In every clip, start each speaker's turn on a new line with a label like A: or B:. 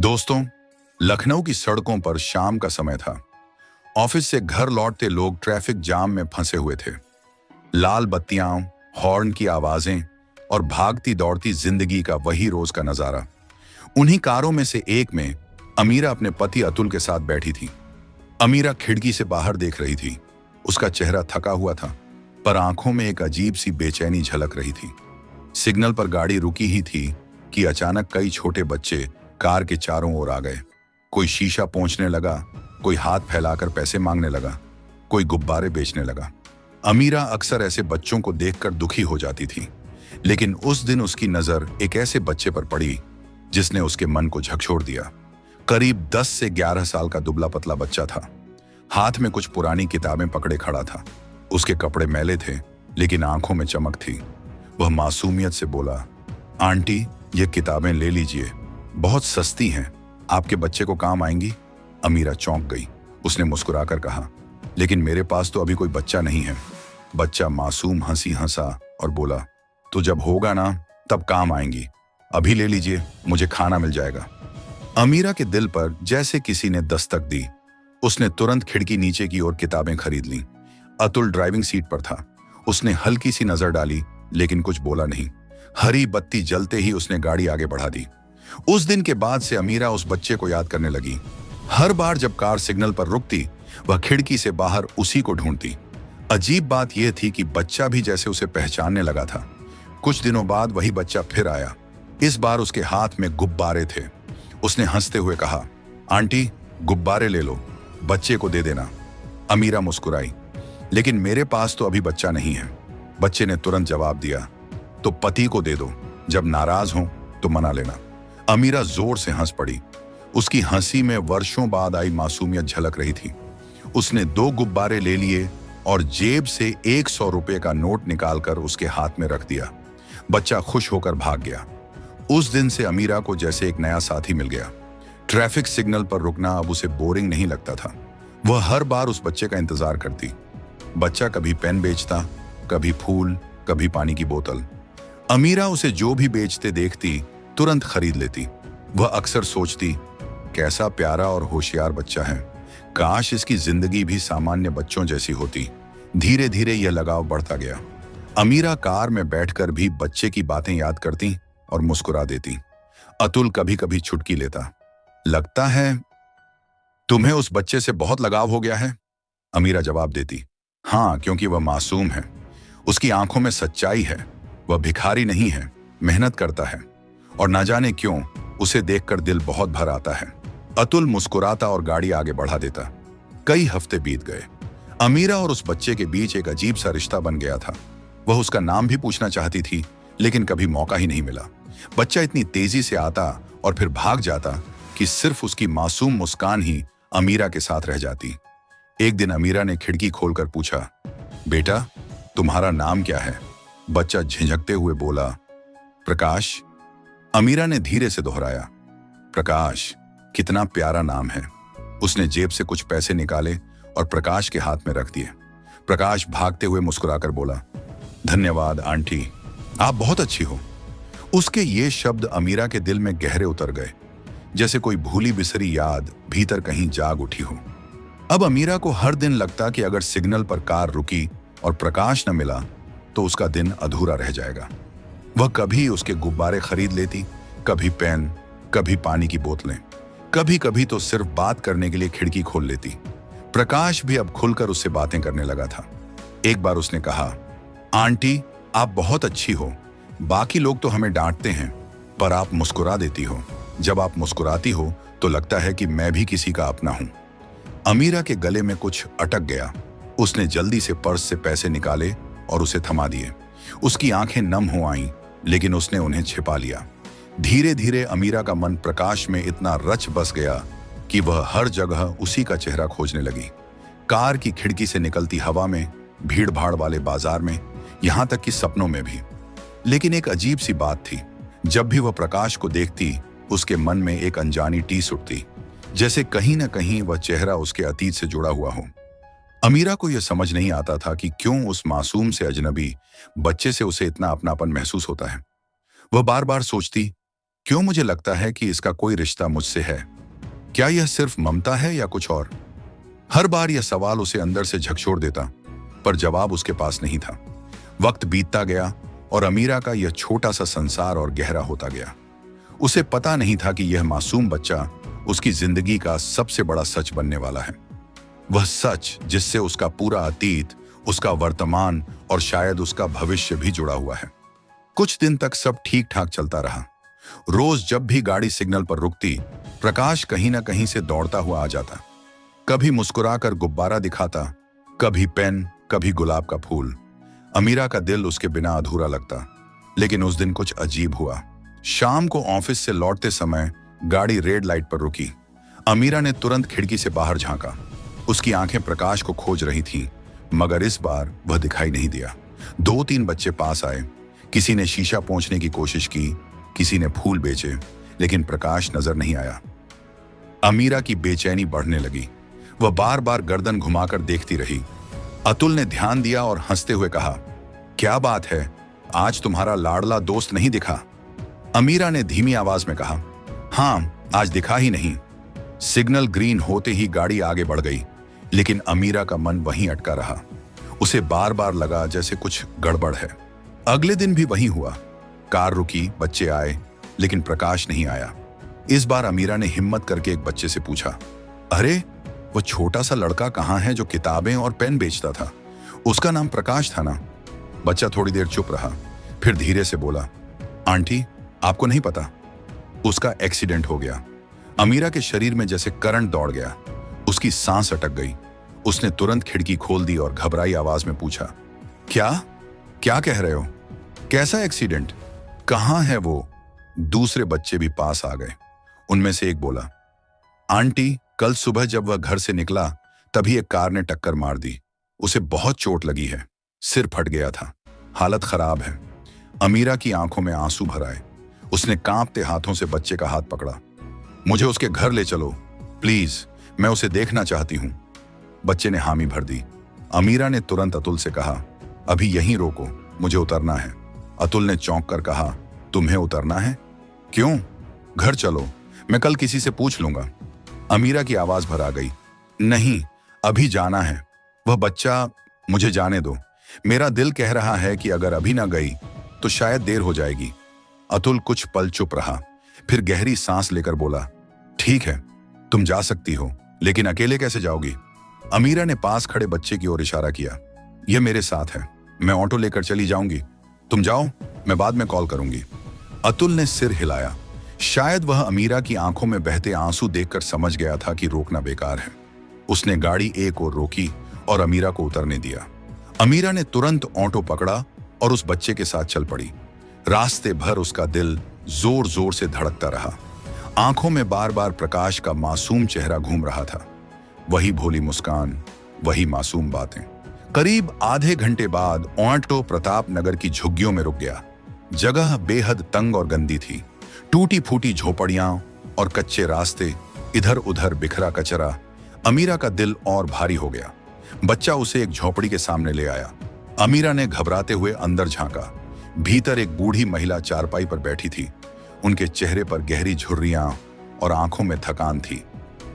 A: दोस्तों, लखनऊ की सड़कों पर शाम का समय था। ऑफिस से घर लौटते लोग ट्रैफिक जाम में फंसे हुए थे। लाल बत्तियां, हॉर्न की आवाजें और भागती दौड़ती जिंदगी का वही रोज का नजारा। उन्हीं कारों में से एक में अमीरा अपने पति अतुल के साथ बैठी थी। अमीरा खिड़की से बाहर देख रही थी। उसका चेहरा थका हुआ था, पर आंखों में एक अजीब सी बेचैनी झलक रही थी। सिग्नल पर गाड़ी रुकी ही थी कि अचानक कई छोटे बच्चे कार के चारों ओर आ गए। कोई शीशा पोंछने लगा, कोई हाथ फैलाकर पैसे मांगने लगा, कोई गुब्बारे बेचने लगा। अमीरा अक्सर ऐसे बच्चों को देखकर दुखी हो जाती थी, लेकिन उस दिन उसकी नजर एक ऐसे बच्चे पर पड़ी जिसने उसके मन को झकझोर दिया। करीब 10 से 11 साल का दुबला पतला बच्चा था। हाथ में कुछ पुरानी किताबें पकड़े खड़ा था। उसके कपड़े मैले थे, लेकिन आंखों में चमक थी। वह मासूमियत से बोला, आंटी, ये किताबें ले लीजिए, बहुत सस्ती हैं, आपके बच्चे को काम आएंगी। अमीरा चौंक गई। उसने मुस्कुराकर कहा, लेकिन मेरे पास तो अभी कोई बच्चा नहीं है। बच्चा मासूम हंसी हंसा और बोला, तो जब होगा ना तब काम आएंगी, अभी ले लीजिए, मुझे खाना मिल जाएगा। अमीरा के दिल पर जैसे किसी ने दस्तक दी। उसने तुरंत खिड़की नीचे की ओर किताबें खरीद लीं। अतुल ड्राइविंग सीट पर था। उसने हल्की सी नजर डाली, लेकिन कुछ बोला नहीं। हरी बत्ती जलते ही उसने गाड़ी आगे बढ़ा दी। उस दिन के बाद से अमीरा उस बच्चे को याद करने लगी। हर बार जब कार सिग्नल पर रुकती, वह खिड़की से बाहर उसी को ढूंढती। अजीब बात यह थी कि बच्चा भी जैसे उसे पहचानने लगा था। कुछ दिनों बाद वही बच्चा फिर आया। इस बार उसके हाथ में गुब्बारे थे। उसने हंसते हुए कहा, आंटी, गुब्बारे ले लो, बच्चे को दे देना। अमीरा मुस्कुराई, लेकिन मेरे पास तो अभी बच्चा नहीं है। बच्चे ने तुरंत जवाब दिया, तो पति को दे दो, जब नाराज हो तो मना लेना। अमीरा जोर से हंस पड़ी। उसकी हंसी में वर्षों बाद आई मासूमियत झलक रही थी। उसने 2 गुब्बारे ले लिए और जेब से 100 रुपए का नोट निकालकर उसके हाथ में रख दिया। बच्चा खुश होकर भाग गया। उस दिन से अमीरा को जैसे एक नया साथी मिल गया। ट्रैफिक सिग्नल पर रुकना अब उसे बोरिंग नहीं लगता था। वह हर बार उस बच्चे का इंतजार करती। बच्चा कभी पेन बेचता, कभी फूल, कभी पानी की बोतल। अमीरा उसे जो भी बेचते देखती तुरंत खरीद लेती। वह अक्सर सोचती, कैसा प्यारा और होशियार बच्चा है, काश इसकी जिंदगी भी सामान्य बच्चों जैसी होती। धीरे धीरे यह लगाव बढ़ता गया। अमीरा कार में बैठकर भी बच्चे की बातें याद करती और मुस्कुरा देती। अतुल कभी कभी छुटकी लेता, लगता है तुम्हें उस बच्चे से बहुत लगाव हो गया है। अमीरा जवाब देती, हाँ, क्योंकि वह मासूम है, उसकी आंखों में सच्चाई है, वह भिखारी नहीं है, मेहनत करता है, और ना जाने क्यों उसे देखकर दिल बहुत भर आता है। अतुल मुस्कुराता और गाड़ी आगे बढ़ा देता। कई हफ्ते बीत गए। अमीरा और उस बच्चे के बीच एक अजीब सा रिश्ता बन गया था। वह उसका नाम भी पूछना चाहती थी, लेकिन कभी मौका ही नहीं मिला। बच्चा इतनी तेजी से आता और फिर भाग जाता कि सिर्फ उसकी मासूम मुस्कान ही अमीरा के साथ रह जाती। एक दिन अमीरा ने खिड़की खोलकर पूछा, बेटा, तुम्हारा नाम क्या है? बच्चा झिझकते हुए बोला, प्रकाश। अमीरा ने धीरे से दोहराया, प्रकाश, कितना प्यारा नाम है। उसने जेब से कुछ पैसे निकाले और प्रकाश के हाथ में रख दिए। प्रकाश भागते हुए मुस्कुराकर बोला, धन्यवाद आंटी, आप बहुत अच्छी हो। उसके ये शब्द अमीरा के दिल में गहरे उतर गए, जैसे कोई भूली बिसरी याद भीतर कहीं जाग उठी हो। अब अमीरा को हर दिन लगता कि अगर सिग्नल पर कार रुकी और प्रकाश न मिला तो उसका दिन अधूरा रह जाएगा। वह कभी उसके गुब्बारे खरीद लेती, कभी पेन, कभी पानी की बोतलें, कभी कभी तो सिर्फ बात करने के लिए खिड़की खोल लेती। प्रकाश भी अब खुलकर उससे बातें करने लगा था। एक बार उसने कहा, आंटी, आप बहुत अच्छी हो, बाकी लोग तो हमें डांटते हैं, पर आप मुस्कुरा देती हो। जब आप मुस्कुराती हो तो लगता है कि मैं भी किसी का अपना हूं। अमीरा के गले में कुछ अटक गया। उसने जल्दी से पर्स से पैसे निकाले और उसे थमा दिए। उसकी आंखें नम हो आईं, लेकिन उसने उन्हें छिपा लिया। धीरे धीरे अमीरा का मन प्रकाश में इतना रच बस गया कि वह हर जगह उसी का चेहरा खोजने लगी। कार की खिड़की से निकलती हवा में, भीड़ भाड़ वाले बाजार में, यहां तक कि सपनों में भी। लेकिन एक अजीब सी बात थी, जब भी वह प्रकाश को देखती उसके मन में एक अनजानी टीस उठती, जैसे कहीं ना कहीं वह चेहरा उसके अतीत से जुड़ा हुआ हो। अमीरा को यह समझ नहीं आता था कि क्यों उस मासूम से अजनबी बच्चे से उसे इतना अपनापन महसूस होता है। वह बार बार सोचती, क्यों मुझे लगता है कि इसका कोई रिश्ता मुझसे है? क्या यह सिर्फ ममता है या कुछ और? हर बार यह सवाल उसे अंदर से झकझोर देता, पर जवाब उसके पास नहीं था। वक्त बीतता गया और अमीरा का यह छोटा सा संसार और गहरा होता गया। उसे पता नहीं था कि यह मासूम बच्चा उसकी जिंदगी का सबसे बड़ा सच बनने वाला है। वह सच जिससे उसका पूरा अतीत, उसका वर्तमान और शायद उसका भविष्य भी जुड़ा हुआ है। कुछ दिन तक सब ठीक ठाक चलता रहा। रोज जब भी गाड़ी सिग्नल पर रुकती, प्रकाश कहीं ना कहीं से दौड़ता हुआ आ जाता। कभी मुस्कुराकर गुब्बारा दिखाता, कभी पेन, कभी गुलाब का फूल। अमीरा का दिल उसके बिना अधूरा लगता। लेकिन उस दिन कुछ अजीब हुआ। शाम को ऑफिस से लौटते समय गाड़ी रेड लाइट पर रुकी। अमीरा ने तुरंत खिड़की से बाहर झांका। उसकी आंखें प्रकाश को खोज रही थीं, मगर इस बार वह दिखाई नहीं दिया। 2-3 बच्चे पास आए। किसी ने शीशा पोंछने की कोशिश की, किसी ने फूल बेचे, लेकिन प्रकाश नजर नहीं आया। अमीरा की बेचैनी बढ़ने लगी। वह बार बार गर्दन घुमाकर देखती रही। अतुल ने ध्यान दिया और हंसते हुए कहा, क्या बात है, आज तुम्हारा लाडला दोस्त नहीं दिखा? अमीरा ने धीमी आवाज में कहा, हाँ, आज दिखा ही नहीं। सिग्नल ग्रीन होते ही गाड़ी आगे बढ़ गई, लेकिन अमीरा का मन वहीं अटका रहा। उसे बार बार लगा जैसे कुछ गड़बड़ है। अगले दिन भी वही हुआ। कार रुकी, बच्चे आए, लेकिन प्रकाश नहीं आया। इस बार अमीरा ने हिम्मत करके एक बच्चे से पूछा, अरे, वो छोटा सा लड़का कहाँ है जो किताबें और पेन बेचता था? उसका नाम प्रकाश था ना? बच्चा थोड़ी देर चुप रहा, फिर धीरे से बोला, आंटी, आपको नहीं पता, उसका एक्सीडेंट हो गया। अमीरा के शरीर में जैसे करंट दौड़ गया। उसकी सांस अटक गई। उसने तुरंत खिड़की खोल दी और घबराई आवाज में पूछा, क्या क्या कह रहे हो? कैसा एक्सीडेंट? कहाँ है वो? दूसरे बच्चे भी पास आ गए। उनमें से एक बोला, आंटी, कल सुबह जब वह घर से निकला तभी एक कार ने टक्कर मार दी। उसे बहुत चोट लगी है, सिर फट गया था, हालत खराब है। अमीरा की आंखों में आंसू भर आए। उसने कांपते हाथों से बच्चे का हाथ पकड़ा। मुझे उसके घर ले चलो प्लीज, मैं उसे देखना चाहती हूं। बच्चे ने हामी भर दी। अमीरा ने तुरंत अतुल से कहा, अभी यहीं रोको, मुझे उतरना है। अतुल ने चौंक कर कहा, तुम्हें उतरना है? क्यों? घर चलो, मैं कल किसी से पूछ लूंगा। अमीरा की आवाज भर आ गई, नहीं, अभी जाना है। वह बच्चा, मुझे जाने दो। मेरा दिल कह रहा है कि अगर अभी ना गई तो शायद देर हो जाएगी। अतुल कुछ पल चुप रहा, फिर गहरी सांस लेकर बोला, ठीक है, तुम जा सकती हो, लेकिन अकेले कैसे जाओगी? अमीरा ने पास खड़े बच्चे की ओर इशारा किया, यह मेरे साथ है, मैं ऑटो लेकर चली जाऊंगी। तुम जाओ, मैं बाद में कॉल करूंगी। अतुल ने सिर हिलाया। शायद वह अमीरा की आंखों में बहते आंसू देखकर समझ गया था कि रोकना बेकार है। उसने गाड़ी एक ओर रोकी और अमीरा को उतरने दिया। अमीरा ने तुरंत ऑटो पकड़ा और उस बच्चे के साथ चल पड़ी। रास्ते भर उसका दिल जोर जोर से धड़कता रहा। आंखों में बार बार प्रकाश का मासूम चेहरा घूम रहा था। वही भोली मुस्कान, वही मासूम बातें। करीब आधे घंटे बाद ऑटो प्रताप नगर की झुग्गियों में रुक गया। जगह बेहद तंग और गंदी थी। टूटी फूटी झोपड़ियां और कच्चे रास्ते, इधर उधर बिखरा कचरा। अमीरा का दिल और भारी हो गया। बच्चा उसे एक झोपड़ी के सामने ले आया। अमीरा ने घबराते हुए अंदर झांका। भीतर एक बूढ़ी महिला चारपाई पर बैठी थी। उनके चेहरे पर गहरी झुर्रियां और आंखों में थकान थी।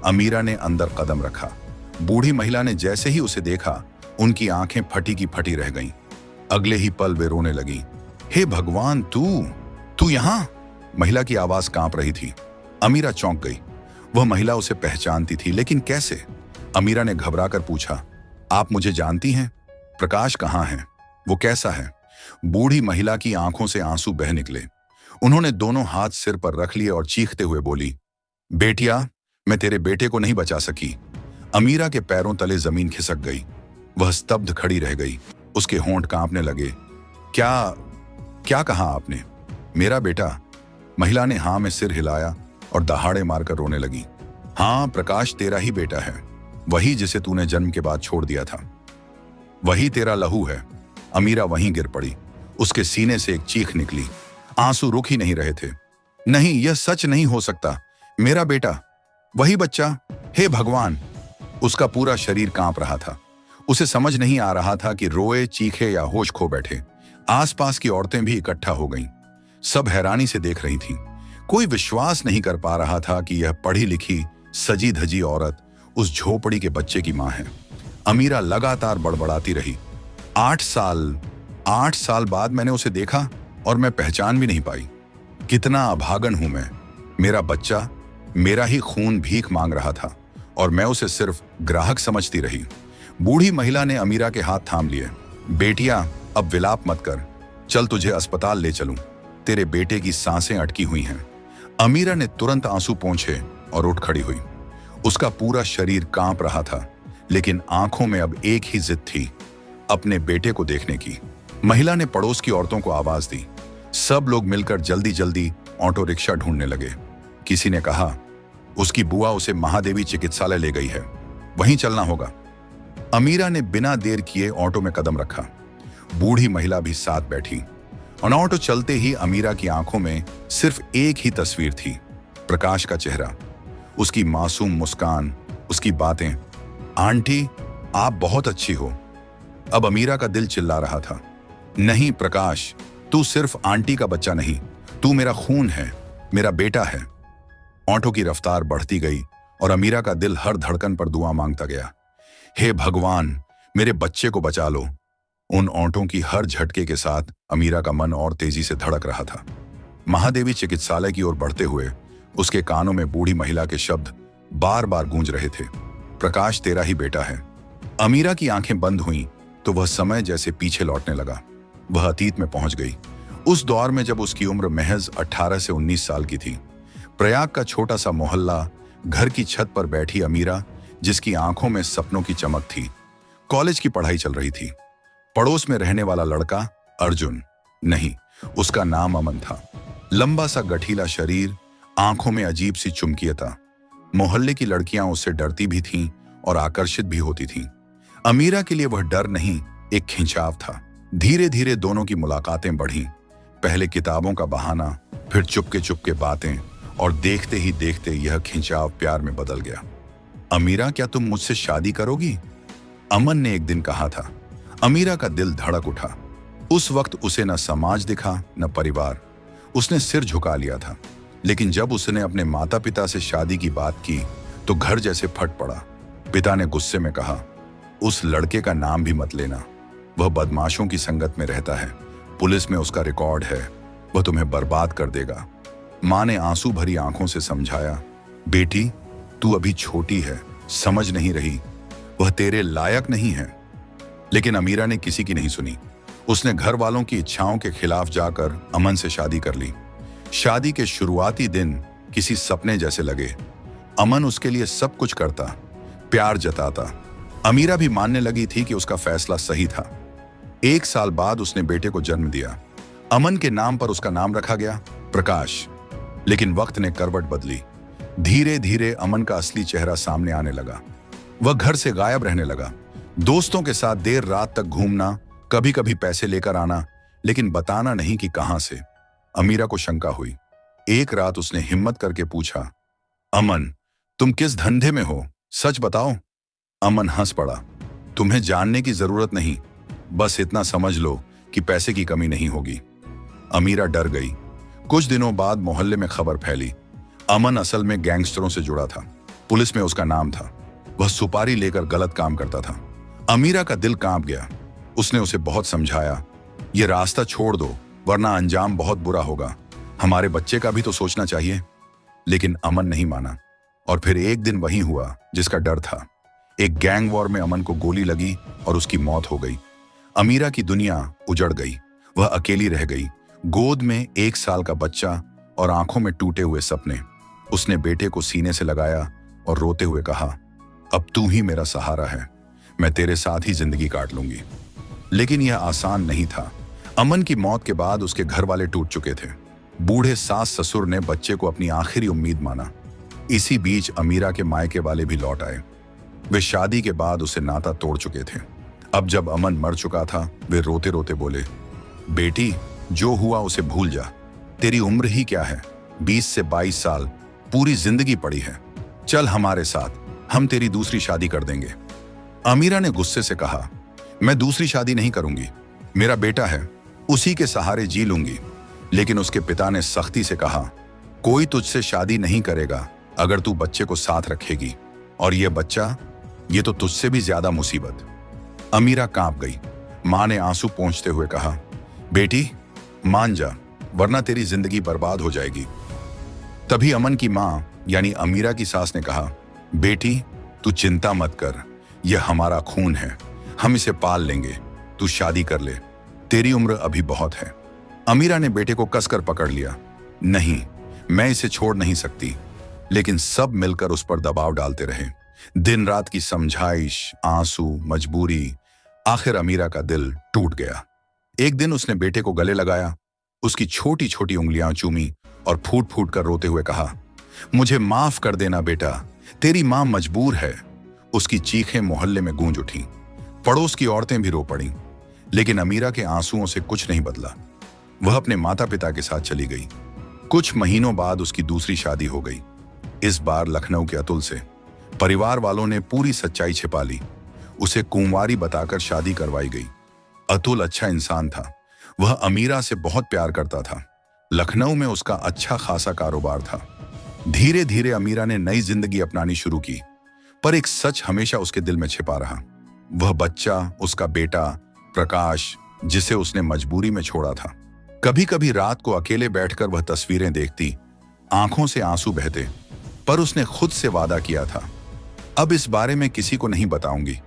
A: अमीरा ने अंदर कदम रखा। बूढ़ी महिला ने जैसे ही उसे देखा, उनकी आंखें फटी की फटी रह गईं। अगले ही पल वे रोने लगी। हे भगवान, तू यहां? महिला की आवाज कांप रही थी। अमीरा चौंक गई। वह महिला उसे पहचानती थी, लेकिन कैसे? अमीरा ने घबराकर पूछा, आप मुझे जानती हैं? प्रकाश कहाँ है? वो कैसा है? बूढ़ी महिला की आंखों से आंसू बह निकले। उन्होंने दोनों हाथ सिर पर रख लिए और चीखते हुए बोली, बेटिया, मैं तेरे बेटे को नहीं बचा सकी। अमीरा के पैरों तले जमीन खिसक गई। वह स्तब्ध खड़ी रह गई। उसके होंठ कांपने लगे। क्या कहा आपने? मेरा बेटा? महिला ने हाँ में सिर हिलाया और दहाड़े मारकर रोने लगी। हाँ, प्रकाश तेरा ही बेटा है, वही जिसे तूने जन्म के बाद छोड़ दिया था। वही तेरा लहू है। अमीरा वहीं गिर पड़ी। उसके सीने से एक चीख निकली। आंसू रुक ही नहीं रहे थे। नहीं, यह सच नहीं हो सकता। मेरा बेटा, वही बच्चा। हे भगवान! उसका पूरा शरीर कांप रहा था। उसे समझ नहीं आ रहा था कि रोए, चीखे या होश खो बैठे। आसपास की औरतें भी इकट्ठा हो गईं। सब हैरानी से देख रही थीं। कोई विश्वास नहीं कर पा रहा था कि यह पढ़ी लिखी सजी धजी औरत उस झोपड़ी के बच्चे की मां है। अमीरा लगातार बड़बड़ाती रही। 8 साल बाद मैंने उसे देखा और मैं पहचान भी नहीं पाई। कितना अभागन हूं मैं। मेरा बच्चा, मेरा ही खून भीख मांग रहा था और मैं उसे सिर्फ ग्राहक समझती रही। बूढ़ी महिला ने अमीरा के हाथ थाम लिए। बेटिया, अब विलाप मत कर, चल तुझे अस्पताल ले चलूं। तेरे बेटे की सांसें अटकी हुई हैं। अमीरा ने तुरंत आंसू पोंछे और उठ खड़ी हुई। उसका पूरा शरीर कांप रहा था, लेकिन आंखों में अब एक ही जिद थी, अपने बेटे को देखने की। महिला ने पड़ोस की औरतों को आवाज दी। सब लोग मिलकर जल्दी जल्दी ऑटो रिक्शा ढूंढने लगे। किसी ने कहा, उसकी बुआ उसे महादेवी चिकित्सालय ले गई है, वहीं चलना होगा। अमीरा ने बिना देर किए ऑटो में कदम रखा। बूढ़ी महिला भी साथ बैठी और ऑटो चलते ही अमीरा की आंखों में सिर्फ एक ही तस्वीर थी, प्रकाश का चेहरा, उसकी मासूम मुस्कान, उसकी बातें। आंटी, आप बहुत अच्छी हो। अब अमीरा का दिल चिल्ला रहा था, नहीं प्रकाश, तू सिर्फ आंटी का बच्चा नहीं, तू मेरा खून है, मेरा बेटा है। ऑटो की रफ्तार बढ़ती गई और अमीरा का दिल हर धड़कन पर दुआ मांगता गया। हे भगवान, मेरे बच्चे को बचा लो। उन ऑटों की हर झटके के साथ अमीरा का मन और तेजी से धड़क रहा था। महादेवी चिकित्सालय की ओर बढ़ते हुए उसके कानों में बूढ़ी महिला के शब्द बार बार गूंज रहे थे, प्रकाश तेरा ही बेटा है। अमीरा की आंखें बंद हुईं तो वह समय जैसे पीछे लौटने लगा। वह अतीत में पहुंच गई, उस दौर में जब उसकी उम्र महज 18 से 19 साल की थी। प्रयाग का छोटा सा मोहल्ला, घर की छत पर बैठी अमीरा, जिसकी आंखों में सपनों की चमक थी। कॉलेज की पढ़ाई चल रही थी। पड़ोस में रहने वाला लड़का अर्जुन नहीं, उसका नाम अमन था। लंबा सा गठीला शरीर, आंखों में अजीब सी चुमकियता। मोहल्ले की लड़कियां उससे डरती भी थीं और आकर्षित भी होती थीं। अमीरा के लिए वह डर नहीं, एक खिंचाव था। धीरे धीरे दोनों की मुलाकातें बढ़ीं। पहले किताबों का बहाना, फिर चुपके बातें, और देखते ही देखते यह खिंचाव प्यार में बदल गया। अमीरा, क्या तुम मुझसे शादी करोगी? अमन ने एक दिन कहा था। अमीरा का दिल धड़क उठा। उस वक्त उसे न समाज दिखा, न परिवार। उसने सिर झुका लिया था। लेकिन जब उसने अपने माता पिता से शादी की बात की तो घर जैसे फट पड़ा। पिता ने गुस्से में कहा, उस लड़के का नाम भी मत लेना, वह बदमाशों की संगत में रहता है, पुलिस में उसका रिकॉर्ड है, वह तुम्हें बर्बाद कर देगा। मां ने आंसू भरी आंखों से समझाया, बेटी तू अभी छोटी है, समझ नहीं रही, वह तेरे लायक नहीं है। लेकिन अमीरा ने किसी की नहीं सुनी। उसने घर वालों की इच्छाओं के खिलाफ जाकर अमन से शादी कर ली। शादी के शुरुआती दिन किसी सपने जैसे लगे। अमन उसके लिए सब कुछ करता, प्यार जताता। अमीरा भी मानने लगी थी कि उसका फैसला सही था। 1 साल बाद उसने बेटे को जन्म दिया। अमन के नाम पर उसका नाम रखा गया प्रकाश। लेकिन वक्त ने करवट बदली। धीरे धीरे अमन का असली चेहरा सामने आने लगा। वह घर से गायब रहने लगा। दोस्तों के साथ देर रात तक घूमना, कभी कभी पैसे लेकर आना, लेकिन बताना नहीं कि कहां से। अमीरा को शंका हुई। एक रात उसने हिम्मत करके पूछा, अमन तुम किस धंधे में हो, सच बताओ। अमन हंस पड़ा, तुम्हें जानने की जरूरत नहीं, बस इतना समझ लो कि पैसे की कमी नहीं होगी। अमीरा डर गई। कुछ दिनों बाद मोहल्ले में खबर फैली, अमन असल में गैंगस्टरों से जुड़ा था। पुलिस में उसका नाम था। वह सुपारी लेकर गलत काम करता था। अमीरा का दिल कांप गया। उसने उसे बहुत समझाया, ये रास्ता छोड़ दो वरना अंजाम बहुत बुरा होगा, हमारे बच्चे का भी तो सोचना चाहिए। लेकिन अमन नहीं माना। और फिर एक दिन वही हुआ जिसका डर था। एक गैंग वॉर में अमन को गोली लगी और उसकी मौत हो गई। अमीरा की दुनिया उजड़ गई। वह अकेली रह गई, गोद में 1 साल का बच्चा और आंखों में टूटे हुए सपने। उसने बेटे को सीने से लगाया और रोते हुए कहा, अब तू ही मेरा सहारा है, मैं तेरे साथ ही जिंदगी काट लूंगी। लेकिन यह आसान नहीं था। अमन की मौत के बाद उसके घर वाले टूट चुके थे। बूढ़े सास ससुर ने बच्चे को अपनी आखिरी उम्मीद माना। इसी बीच अमीरा के मायके वाले भी लौट आए। वे शादी के बाद उसे नाता तोड़ चुके थे। अब जब अमन मर चुका था, वे रोते रोते बोले, बेटी जो हुआ उसे भूल जा, तेरी उम्र ही क्या है, 20 से 22 साल, पूरी जिंदगी पड़ी है, चल हमारे साथ, हम तेरी दूसरी शादी कर देंगे। अमीरा ने गुस्से से कहा, मैं दूसरी शादी नहीं करूंगी, मेरा बेटा है, उसी के सहारे जी लूंगी। लेकिन उसके पिता ने सख्ती से कहा, कोई तुझसे शादी नहीं करेगा अगर तू बच्चे को साथ रखेगी, और ये बच्चा, ये तो तुझसे भी ज्यादा मुसीबत। अमीरा कांप गई। मां ने आंसू पोंछते हुए कहा, बेटी मान जा, वरना तेरी जिंदगी बर्बाद हो जाएगी। तभी अमन की मां यानी अमीरा की सास ने कहा, बेटी तू चिंता मत कर, यह हमारा खून है, हम इसे पाल लेंगे, तू शादी कर ले, तेरी उम्र अभी बहुत है। अमीरा ने बेटे को कसकर पकड़ लिया। नहीं, मैं इसे छोड़ नहीं सकती। लेकिन सब मिलकर उस पर दबाव डालते रहे। दिन रात की समझाइश, आंसू, मजबूरी, आखिर अमीरा का दिल टूट गया। एक दिन उसने बेटे को गले लगाया, उसकी छोटी छोटी उंगलियां चूमी और फूट फूट कर रोते हुए कहा, मुझे माफ कर देना बेटा, तेरी मां मजबूर है। उसकी चीखें मोहल्ले में गूंज उठी, पड़ोस की औरतें भी रो पड़ीं। लेकिन अमीरा के आंसुओं से कुछ नहीं बदला। वह अपने माता पिता के साथ चली गई। कुछ महीनों बाद उसकी दूसरी शादी हो गई, इस बार लखनऊ के अतुल से। परिवार वालों ने पूरी सच्चाई छिपा ली। उसे कुंवारी बताकर शादी करवाई गई। अतुल अच्छा इंसान था। वह अमीरा से बहुत प्यार करता था। लखनऊ में उसका अच्छा खासा कारोबार था। धीरे धीरे अमीरा ने नई जिंदगी अपनानी शुरू की, पर एक सच हमेशा उसके दिल में छिपा रहा। वह बच्चा, उसका बेटा प्रकाश, जिसे उसने मजबूरी में छोड़ा था। कभी कभी रात को अकेले बैठकर वह तस्वीरें देखती, आंखों से आंसू बहते, पर उसने खुद से वादा किया था, अब इस बारे में किसी को नहीं बताऊंगी।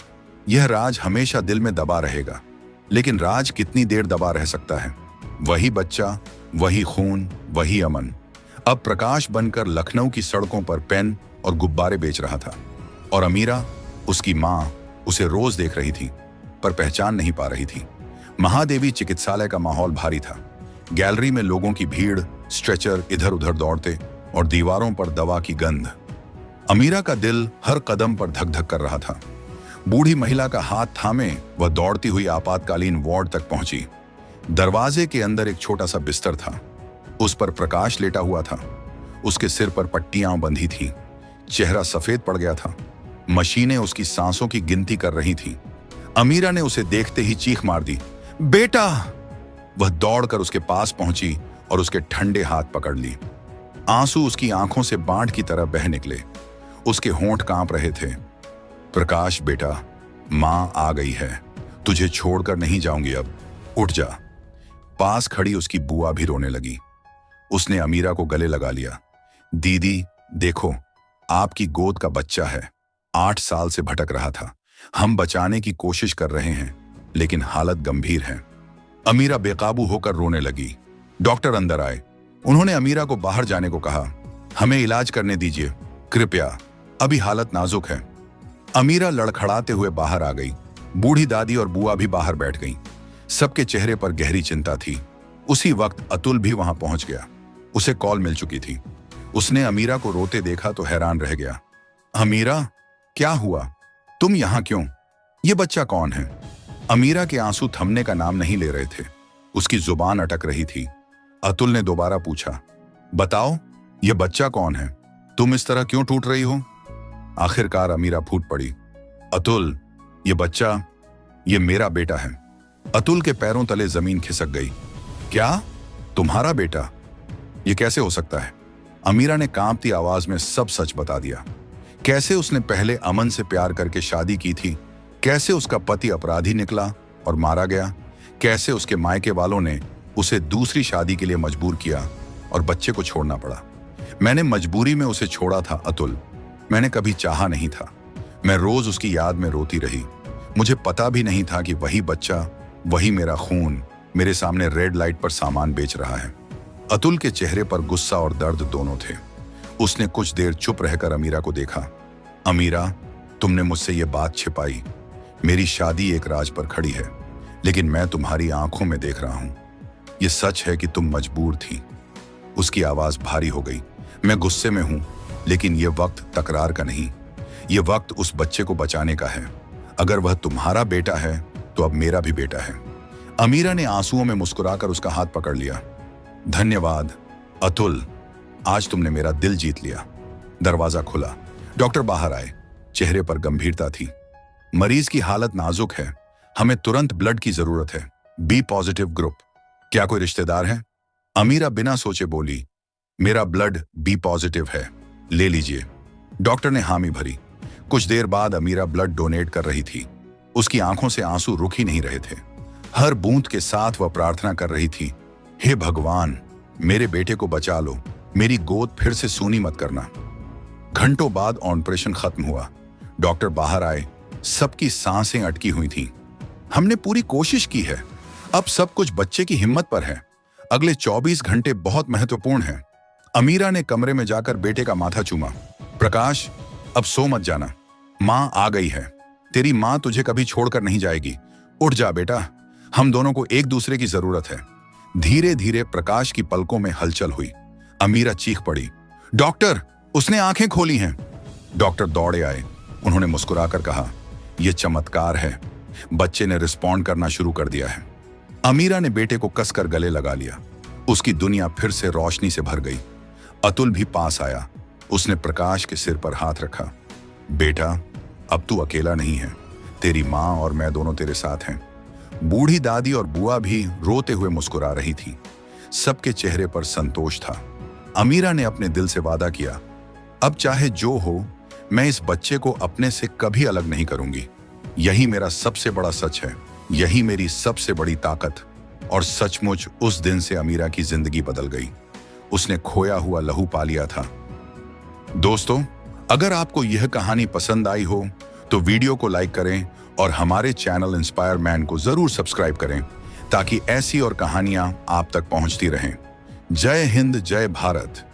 A: यह राज हमेशा दिल में दबा रहेगा। लेकिन राज कितनी देर दबा रह सकता है? वही बच्चा, वही खून, वही अमन अब प्रकाश बनकर लखनऊ की सड़कों पर पेन और गुब्बारे बेच रहा था। और अमीरा, उसकी मां, उसे रोज देख रही थी, पर पहचान नहीं पा रही थी। महादेवी चिकित्सालय का माहौल भारी था। गैलरी में लोगों की भीड़, स्ट्रेचर इधर उधर दौड़ते और दीवारों पर दवा की गंध। अमीरा का दिल हर कदम पर धक धक कर रहा था। बूढ़ी महिला का हाथ थामे वह दौड़ती हुई आपातकालीन वार्ड तक पहुंची। दरवाजे के अंदर एक छोटा सा बिस्तर था। उस पर प्रकाश लेटा हुआ था। उसके सिर पर पट्टियां बंधी थीं। चेहरा सफेद पड़ गया था। मशीनें उसकी सांसों की गिनती कर रही थीं। अमीरा ने उसे देखते ही चीख मार दी, बेटा! वह दौड़कर उसके पास पहुंची और उसके ठंडे हाथ पकड़ ली। आंसू उसकी आंखों से बाढ़ की तरह बह निकले। उसके होंठ कांप रहे थे। प्रकाश बेटा, मां आ गई है, तुझे छोड़कर नहीं जाऊंगी अब, उठ जा। पास खड़ी उसकी बुआ भी रोने लगी। उसने अमीरा को गले लगा लिया। दीदी देखो, आपकी गोद का बच्चा है, 8 साल से भटक रहा था। हम बचाने की कोशिश कर रहे हैं, लेकिन हालत गंभीर है। अमीरा बेकाबू होकर रोने लगी। डॉक्टर अंदर आए। उन्होंने अमीरा को बाहर जाने को कहा। हमें इलाज करने दीजिए कृपया, अभी हालत नाजुक है। अमीरा लड़खड़ाते हुए बाहर आ गई। बूढ़ी दादी और बुआ भी बाहर बैठ गईं। सबके चेहरे पर गहरी चिंता थी। उसी वक्त अतुल भी वहां पहुंच गया। उसे कॉल मिल चुकी थी। उसने अमीरा को रोते देखा तो हैरान रह गया। अमीरा, क्या हुआ? तुम यहां क्यों? ये बच्चा कौन है? अमीरा के आंसू थमने का नाम नहीं ले रहे थे। उसकी जुबान अटक रही थी। अतुल ने दोबारा पूछा, बताओ, ये बच्चा कौन है? तुम इस तरह क्यों टूट रही हो? आखिरकार अमीरा फूट पड़ी। अतुल, ये बच्चा, ये मेरा बेटा है। अतुल के पैरों तले जमीन खिसक गई। क्या? तुम्हारा बेटा? ये कैसे हो सकता है? अमीरा ने कांपती आवाज में सब सच बता दिया। कैसे उसने पहले अमन से प्यार करके शादी की थी, कैसे उसका पति अपराधी निकला और मारा गया, कैसे उसके मायके वालों ने उसे दूसरी शादी के लिए मजबूर किया और बच्चे को छोड़ना पड़ा। मैंने मजबूरी में उसे छोड़ा था अतुल, मैंने कभी चाहा नहीं था। मैं रोज उसकी याद में रोती रही। मुझे पता भी नहीं था कि वही बच्चा, वही मेरा खून, मेरे सामने रेड लाइट पर सामान बेच रहा है। अतुल के चेहरे पर गुस्सा और दर्द दोनों थे। उसने कुछ देर चुप रहकर अमीरा को देखा। अमीरा, तुमने मुझसे ये बात छिपाई। मेरी शादी एक राज पर खड़ी है, लेकिन मैं तुम्हारी आंखों में देख रहा हूं। ये सच है कि तुम मजबूर थी। उसकी आवाज भारी हो गई। मैं गुस्से में हूं, लेकिन यह वक्त तकरार का नहीं। ये वक्त उस बच्चे को बचाने का है। अगर वह तुम्हारा बेटा है तो अब मेरा भी बेटा है। अमीरा ने आंसुओं में मुस्कुराकर उसका हाथ पकड़ लिया। धन्यवाद अतुल, आज तुमने मेरा दिल जीत लिया। दरवाजा खुला। डॉक्टर बाहर आए। चेहरे पर गंभीरता थी। मरीज की हालत नाजुक है, हमें तुरंत ब्लड की जरूरत है। B positive group. क्या कोई रिश्तेदार है? अमीरा बिना सोचे बोली, मेरा ब्लड बी पॉजिटिव है, ले लीजिए। डॉक्टर ने हामी भरी। कुछ देर बाद अमीरा ब्लड डोनेट कर रही थी। उसकी आंखों से आंसू रुक ही नहीं रहे थे। हर बूंद के साथ वह प्रार्थना कर रही थी, हे भगवान, मेरे बेटे को बचा लो, मेरी गोद फिर से सूनी मत करना। घंटों बाद ऑपरेशन खत्म हुआ। डॉक्टर बाहर आए। सबकी सांसें अटकी हुई थीं। हमने पूरी कोशिश की है, अब सब कुछ बच्चे की हिम्मत पर है। अगले 24 घंटे बहुत महत्वपूर्ण हैं। अमीरा ने कमरे में जाकर बेटे का माथा चूमा। प्रकाश, अब सो मत जाना, मां आ गई है। तेरी मां तुझे कभी छोड़कर नहीं जाएगी। उठ जा बेटा, हम दोनों को एक दूसरे की जरूरत है। धीरे धीरे प्रकाश की पलकों में हलचल हुई। अमीरा चीख पड़ी, डॉक्टर, उसने आंखें खोली हैं। डॉक्टर दौड़े आए। उन्होंने मुस्कुराकर कहा, यह चमत्कार है, बच्चे ने रिस्पॉन्ड करना शुरू कर दिया है। अमीरा ने बेटे को कसकर गले लगा लिया। उसकी दुनिया फिर से रोशनी से भर गई। अतुल भी पास आया। उसने प्रकाश के सिर पर हाथ रखा। बेटा, अब तू अकेला नहीं है, तेरी माँ और मैं दोनों तेरे साथ हैं। बूढ़ी दादी और बुआ भी रोते हुए मुस्कुरा रही थी। सबके चेहरे पर संतोष था। अमीरा ने अपने दिल से वादा किया, अब चाहे जो हो, मैं इस बच्चे को अपने से कभी अलग नहीं करूंगी। यही मेरा सबसे बड़ा सच है, यही मेरी सबसे बड़ी ताकत। और सचमुच उस दिन से अमीरा की जिंदगी बदल गई। उसने खोया हुआ लहू पा लिया था। दोस्तों, अगर आपको यह कहानी पसंद आई हो तो वीडियो को लाइक करें और हमारे चैनल इंस्पायर मैन को जरूर सब्सक्राइब करें ताकि ऐसी और कहानियां आप तक पहुंचती रहें। जय हिंद, जय भारत।